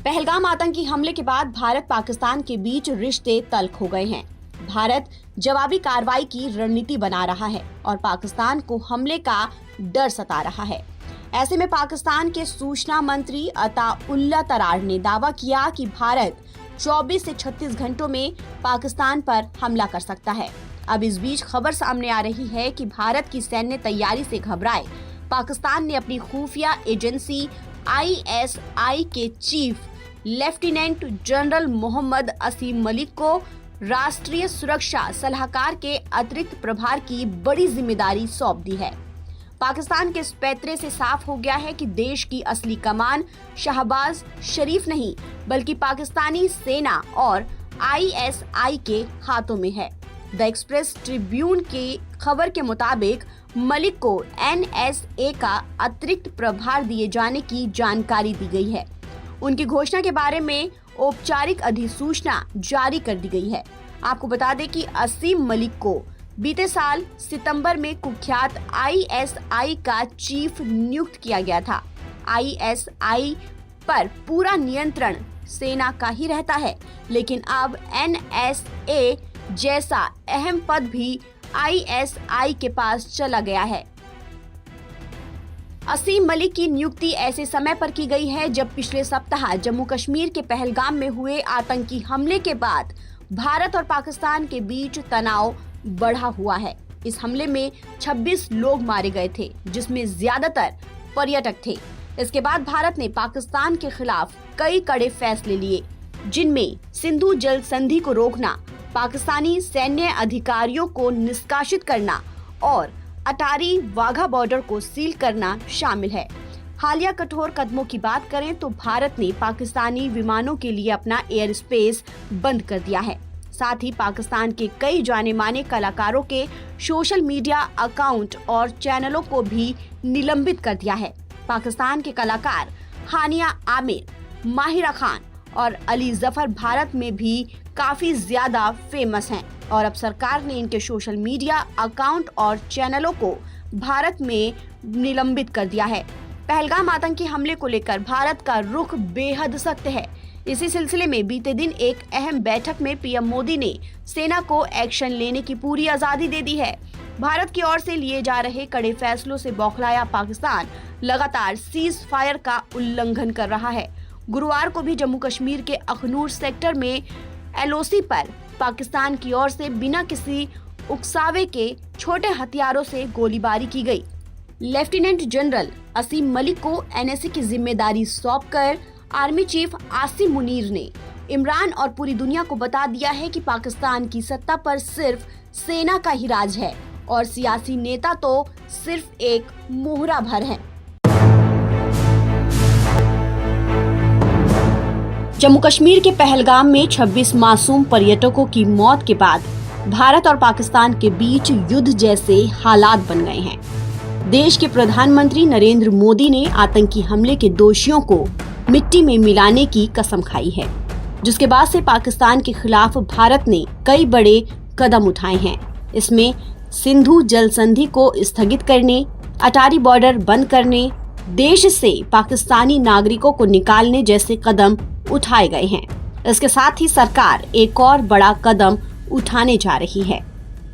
पहलगाम आतंकी हमले के बाद भारत पाकिस्तान के बीच रिश्ते तल्ख हो गए हैं। भारत जवाबी कार्रवाई की रणनीति बना रहा है और पाकिस्तान को हमले का डर सता रहा है। ऐसे में पाकिस्तान के सूचना मंत्री अताउल्लाह तरार ने दावा किया कि भारत 24 से 36 घंटों में पाकिस्तान पर हमला कर सकता है। अब इस बीच खबर सामने आ रही है कि भारत की सैन्य तैयारी से घबराए पाकिस्तान ने अपनी खुफिया एजेंसी ISI के चीफ लेफ्टिनेंट जनरल मोहम्मद असीम मलिक को राष्ट्रीय सुरक्षा सलाहकार के अतिरिक्त प्रभार की बड़ी जिम्मेदारी सौंप दी है। पाकिस्तान के इस पैंतरे से साफ हो गया है कि देश की असली कमान शहबाज शरीफ नहीं बल्कि पाकिस्तानी सेना और ISI के हाथों में है। द एक्सप्रेस ट्रिब्यून की खबर के मुताबिक मलिक को NSA का अतिरिक्त प्रभार दिए जाने की जानकारी दी गई है। उनकी घोषणा के बारे में औपचारिक अधिसूचना जारी कर दी गई है। आपको बता दें कि असीम मलिक को बीते साल सितंबर में कुख्यात ISI का चीफ नियुक्त किया गया था। ISI पर पूरा नियंत्रण सेना का ही रहता है, लेकिन अब NSA जैसा अहम पद भी ISI के पास चला गया है। असीम मलिक की नियुक्ति ऐसे समय पर की गई है जब पिछले सप्ताह जम्मू कश्मीर के पहलगाम में हुए आतंकी हमले के बाद भारत और पाकिस्तान के बीच तनाव बढ़ा हुआ है। इस हमले में 26 लोग मारे गए थे, जिसमें ज्यादातर पर्यटक थे। इसके बाद भारत ने पाकिस्तान के खिलाफ कई कड़े फैसले लिए, जिनमें सिंधु जल संधि को रोकना, पाकिस्तानी सैन्य अधिकारियों को निष्कासित करना और अटारी वाघा बॉर्डर को सील करना शामिल है। हालिया कठोर कदमों की बात करें तो भारत ने पाकिस्तानी विमानों के लिए अपना एयर स्पेस बंद कर दिया है। साथ ही पाकिस्तान के कई जाने माने कलाकारों के सोशल मीडिया अकाउंट और चैनलों को भी निलंबित कर दिया है। पाकिस्तान के कलाकार हानिया आमिर, माहिरा खान और अली जफर भारत में भी काफी ज्यादा फेमस हैं और अब सरकार ने इनके सोशल मीडिया अकाउंट और चैनलों को भारत में निलंबित कर दिया है। पहलगाम आतंकी हमले को लेकर भारत का रुख बेहद सख्त है। इसी सिलसिले में बीते दिन एक अहम बैठक में PM मोदी ने सेना को एक्शन लेने की पूरी आजादी दे दी है। भारत की ओर से लिए जा रहे कड़े फैसलों से बौखलाया पाकिस्तान लगातार सीज फायर का उल्लंघन कर रहा है। गुरुवार को भी जम्मू कश्मीर के अखनूर सेक्टर में LOC पर पाकिस्तान की ओर से बिना किसी उकसावे के छोटे हथियारों से गोलीबारी की गई। लेफ्टिनेंट जनरल असीम मलिक को NSA की जिम्मेदारी सौंपकर आर्मी चीफ आसिम मुनीर ने इमरान और पूरी दुनिया को बता दिया है कि पाकिस्तान की सत्ता पर सिर्फ सेना का ही राज है और सियासी नेता तो सिर्फ एक मोहरा भर हैं। जम्मू कश्मीर के पहलगाम में 26 मासूम पर्यटकों की मौत के बाद भारत और पाकिस्तान के बीच युद्ध जैसे हालात बन गए हैं। देश के प्रधानमंत्री नरेंद्र मोदी ने आतंकी हमले के दोषियों को मिट्टी में मिलाने की कसम खाई है, जिसके बाद से पाकिस्तान के खिलाफ भारत ने कई बड़े कदम उठाए हैं। इसमें सिंधु जल संधि को स्थगित करने, अटारी बॉर्डर बंद करने, देश से पाकिस्तानी नागरिकों को निकालने जैसे कदम उठाए गए हैं। इसके साथ ही सरकार एक और बड़ा कदम उठाने जा रही है।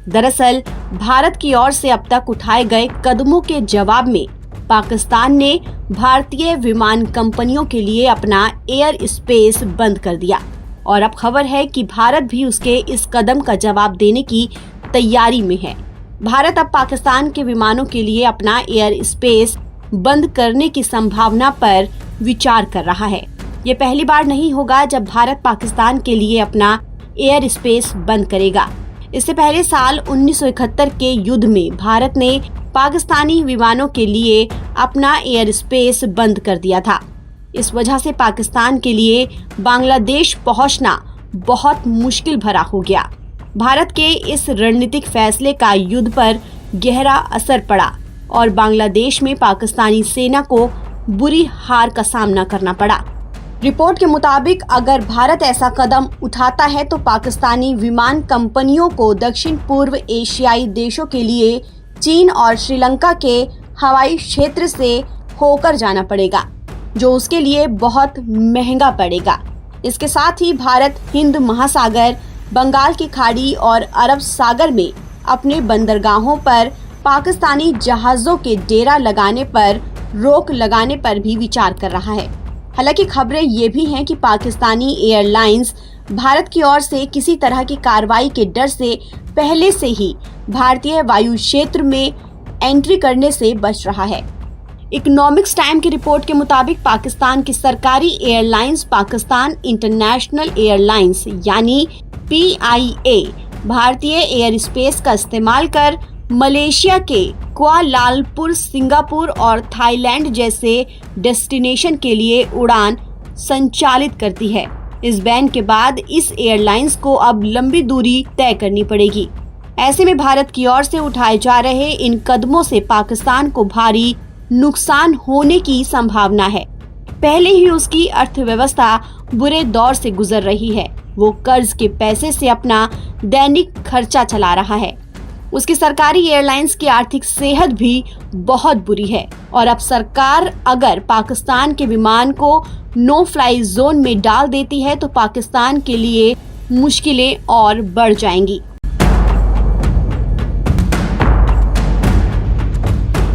दरअसल भारत की ओर से अब तक उठाए गए कदमों के जवाब में पाकिस्तान ने भारतीय विमान कंपनियों के लिए अपना एयर स्पेस बंद कर दिया और अब खबर है कि भारत भी उसके इस कदम का जवाब देने की तैयारी में है। भारत अब पाकिस्तान के विमानों के लिए अपना एयर स्पेस बंद करने की संभावना पर विचार कर रहा है। ये पहली बार नहीं होगा जब भारत पाकिस्तान के लिए अपना एयर स्पेस बंद करेगा। इससे पहले साल 1971 के युद्ध में भारत ने पाकिस्तानी विमानों के लिए अपना एयर स्पेस बंद कर दिया था। इस वजह से पाकिस्तान के लिए बांग्लादेश पहुंचना बहुत मुश्किल भरा हो गया। भारत के इस रणनीतिक फैसले का युद्ध पर गहरा असर पड़ा और बांग्लादेश में पाकिस्तानी सेना को बुरी हार का सामना करना पड़ा। रिपोर्ट के मुताबिक अगर भारत ऐसा कदम उठाता है तो पाकिस्तानी विमान कंपनियों को दक्षिण पूर्व एशियाई देशों के लिए चीन और श्रीलंका के हवाई क्षेत्र से होकर जाना पड़ेगा। जो उसके लिए बहुत महंगा पड़ेगा। इसके साथ ही भारत हिंद महासागर, बंगाल की खाड़ी और अरब सागर में अपने बंदरगाहों पर पाकिस्तानी जहाजों के डेरा लगाने पर रोक लगाने पर भी विचार कर रहा है। हालांकि खबरें ये भी हैं कि पाकिस्तानी एयरलाइंस भारत की ओर से किसी तरह की कार्रवाई के डर से पहले से ही भारतीय वायु क्षेत्र में एंट्री करने से बच रहा है। इकोनॉमिक्स टाइम की रिपोर्ट के मुताबिक पाकिस्तान की सरकारी एयरलाइंस पाकिस्तान इंटरनेशनल एयरलाइंस यानी PIA भारतीय एयर स्पेस का इस्तेमाल कर मलेशिया के कुआलालंपुर, सिंगापुर और थाईलैंड जैसे डेस्टिनेशन के लिए उड़ान संचालित करती है। इस बैन के बाद इस एयरलाइंस को अब लंबी दूरी तय करनी पड़ेगी। ऐसे में भारत की ओर से उठाए जा रहे इन कदमों से पाकिस्तान को भारी नुकसान होने की संभावना है। पहले ही उसकी अर्थव्यवस्था बुरे दौर से गुजर रही है। वो कर्ज के पैसे से अपना दैनिक खर्चा चला रहा है। उसकी सरकारी एयरलाइंस की आर्थिक सेहत भी बहुत बुरी है और अब सरकार अगर पाकिस्तान के विमान को नो फ्लाई जोन में डाल देती है तो पाकिस्तान के लिए मुश्किलें और बढ़ जाएंगी।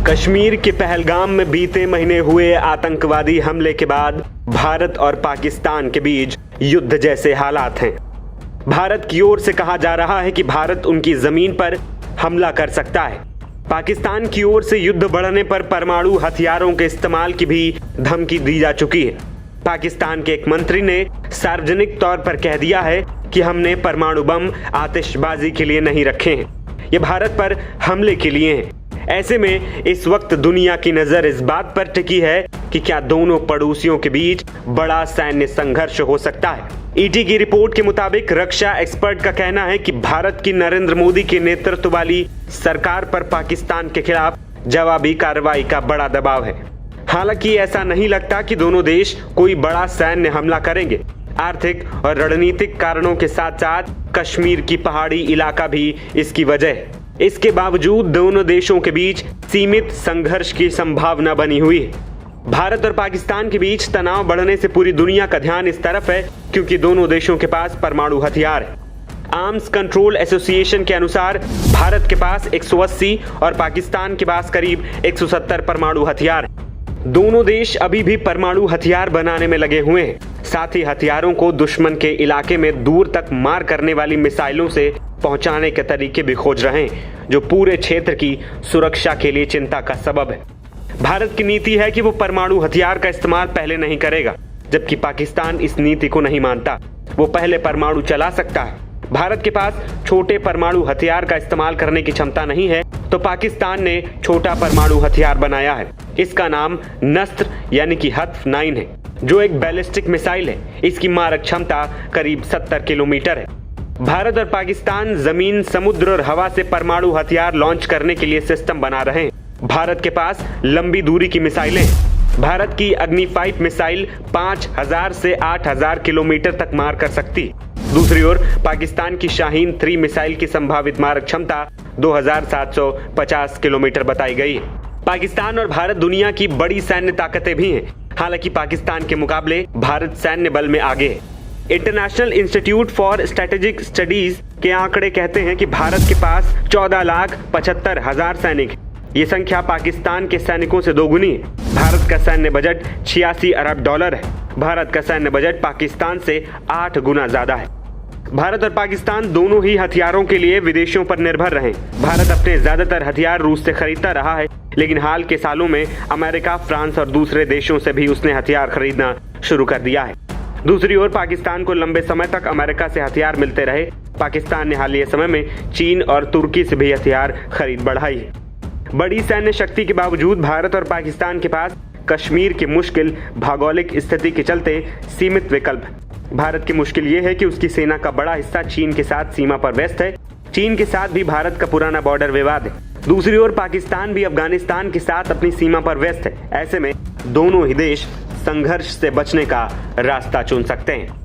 कश्मीर के पहलगाम में बीते महीने हुए आतंकवादी हमले के बाद भारत और पाकिस्तान के बीच युद्ध जैसे हालात हैं। भारत की ओर से कहा जा रहा है कि भारत उनकी जमीन पर हमला कर सकता है। पाकिस्तान की ओर से युद्ध बढ़ने पर परमाणु हथियारों के इस्तेमाल की भी धमकी दी जा चुकी है। पाकिस्तान के एक मंत्री ने सार्वजनिक तौर पर कह दिया है कि हमने परमाणु बम आतिशबाजी के लिए नहीं रखे हैं, ये भारत पर हमले के लिए हैं। ऐसे में इस वक्त दुनिया की नजर इस बात पर टिकी है कि क्या दोनों पड़ोसियों के बीच बड़ा सैन्य संघर्ष हो सकता है। ईटी की रिपोर्ट के मुताबिक रक्षा एक्सपर्ट का कहना है कि भारत की नरेंद्र मोदी के नेतृत्व वाली सरकार पर पाकिस्तान के खिलाफ जवाबी कार्रवाई का बड़ा दबाव है। हालांकि ऐसा नहीं लगता कि दोनों देश कोई बड़ा सैन्य हमला करेंगे। आर्थिक और रणनीतिक कारणों के साथ साथ कश्मीर की पहाड़ी इलाका भी इसकी वजह है। इसके बावजूद दोनों देशों के बीच सीमित संघर्ष की संभावना बनी हुई है। भारत और पाकिस्तान के बीच तनाव बढ़ने से पूरी दुनिया का ध्यान इस तरफ है क्योंकि दोनों देशों के पास परमाणु हथियार है। आर्म्स कंट्रोल एसोसिएशन के अनुसार भारत के पास 180 और पाकिस्तान के पास करीब 170 परमाणु हथियार है। दोनों देश अभी भी परमाणु हथियार बनाने में लगे हुए हैं। साथ ही हथियारों को दुश्मन के इलाके में दूर तक मार करने वाली मिसाइलों से पहुंचाने के तरीके भी खोज रहे हैं, जो पूरे क्षेत्र की सुरक्षा के लिए चिंता का सबब है। भारत की नीति है कि वो परमाणु हथियार का इस्तेमाल पहले नहीं करेगा, जबकि पाकिस्तान इस नीति को नहीं मानता। वो पहले परमाणु चला सकता है। भारत के पास छोटे परमाणु हथियार का इस्तेमाल करने की क्षमता नहीं है, तो पाकिस्तान ने छोटा परमाणु हथियार बनाया है। इसका नाम नस्त्र यानी कि हत्फ-9 है, जो एक बैलिस्टिक मिसाइल है। इसकी मारक क्षमता करीब 70 किलोमीटर है। भारत और पाकिस्तान जमीन, समुद्र और हवा से परमाणु हथियार लॉन्च करने के लिए सिस्टम बना रहे हैं। भारत के पास लंबी दूरी की मिसाइलें हैं। भारत की अग्नि 5 मिसाइल 5000 से 8000 किलोमीटर तक मार कर सकती। दूसरी ओर पाकिस्तान की शाहीन 3 मिसाइल की संभावित मारक क्षमता 2750 किलोमीटर बताई गई है। पाकिस्तान और भारत दुनिया की बड़ी सैन्य ताकतें भी हैं। हालांकि पाकिस्तान के मुकाबले भारत सैन्य बल में आगे है। International institute for strategic studies के आंकड़े कहते हैं कि भारत के पास 14,75,000 सैनिक हैं। ये संख्या पाकिस्तान के सैनिकों से दोगुनी है। भारत का सैन्य बजट 86 अरब डॉलर है। भारत का सैन्य बजट पाकिस्तान से 8 गुना ज्यादा है। भारत और पाकिस्तान दोनों ही हथियारों के लिए विदेशों पर निर्भर रहे। भारत अपने ज्यादातर हथियार रूस से खरीदता रहा है, लेकिन हाल के सालों में अमेरिका, फ्रांस और दूसरे देशों से भी उसने हथियार खरीदना शुरू कर दिया है। दूसरी ओर पाकिस्तान को लंबे समय तक अमेरिका से हथियार मिलते रहे। पाकिस्तान ने हालिया समय में चीन और तुर्की से भी हथियार खरीद बढ़ाई है। बड़ी सैन्य शक्ति के बावजूद भारत और पाकिस्तान के पास कश्मीर की मुश्किल भौगोलिक स्थिति के चलते सीमित विकल्प है। भारत की मुश्किल ये है कि उसकी सेना का बड़ा हिस्सा चीन के साथ सीमा पर व्यस्त है। चीन के साथ भी भारत का पुराना बॉर्डर विवाद है। दूसरी ओर पाकिस्तान भी अफगानिस्तान के साथ अपनी सीमा पर व्यस्त है। ऐसे में दोनों ही देश संघर्ष से बचने का रास्ता चुन सकते हैं।